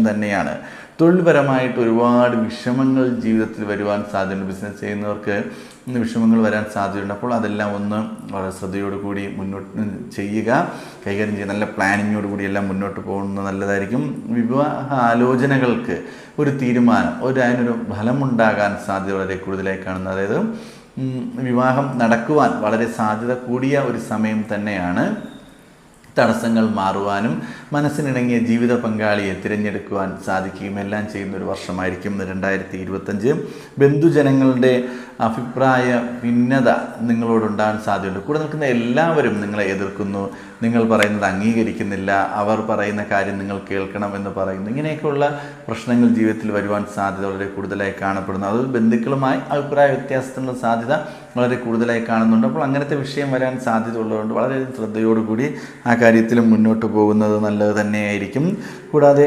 തന്നെയാണ്. തൊഴിൽപരമായിട്ട് ഒരുപാട് വിഷമങ്ങൾ ജീവിതത്തിൽ വരുവാൻ സാധ്യതയുണ്ട്. ബിസിനസ് ചെയ്യുന്നവർക്ക് വിഷമങ്ങൾ വരാൻ സാധ്യതയുണ്ട്. അപ്പോൾ അതെല്ലാം ഒന്ന് വളരെ ശ്രദ്ധയോടുകൂടി മുന്നോട്ട് ചെയ്യുക, കൈകാര്യം ചെയ്യുക. നല്ല പ്ലാനിങ്ങോടുകൂടി എല്ലാം മുന്നോട്ട് പോകുന്നത് നല്ലതായിരിക്കും. വിവാഹ ആലോചനകൾക്ക് ഒരു തീരുമാനം, അതിനൊരു ഫലമുണ്ടാകാൻ സാധ്യത വളരെ കൂടുതലായി കാണുന്നത്. അതായത് വിവാഹം നടക്കുവാൻ വളരെ സാധ്യത കൂടിയ ഒരു സമയം തന്നെയാണ്. തടസ്സങ്ങൾ മാറുവാനും മനസ്സിനിണങ്ങിയ ജീവിത പങ്കാളിയെ തിരഞ്ഞെടുക്കുവാൻ സാധിക്കുകയും എല്ലാം ചെയ്യുന്ന ഒരു വർഷമായിരിക്കും 2025. ബന്ധുജനങ്ങളുടെ അഭിപ്രായ ഭിന്നത നിങ്ങളോടുണ്ടാകാൻ സാധ്യതയുണ്ട്. കൂടെ നിൽക്കുന്ന എല്ലാവരും നിങ്ങളെ എതിർക്കുന്നു, നിങ്ങൾ പറയുന്നത് അംഗീകരിക്കുന്നില്ല, അവർ പറയുന്ന കാര്യം നിങ്ങൾ കേൾക്കണം എന്ന് പറയുന്നു. ഇങ്ങനെയൊക്കെയുള്ള പ്രശ്നങ്ങൾ ജീവിതത്തിൽ വരുവാൻ സാധ്യത വളരെ കൂടുതലായി കാണപ്പെടുന്നു. അത് ബന്ധുക്കളുമായി അഭിപ്രായ വ്യത്യാസത്തിനുള്ള സാധ്യത വളരെ കൂടുതലായി കാണുന്നുണ്ട്. അപ്പോൾ അങ്ങനത്തെ വിഷയം വരാൻ സാധ്യത ഉള്ളതുകൊണ്ട് വളരെ ശ്രദ്ധയോടുകൂടി ആ കാര്യത്തിലും മുന്നോട്ട് പോകുന്നത് നല്ലത് തന്നെയായിരിക്കും. കൂടാതെ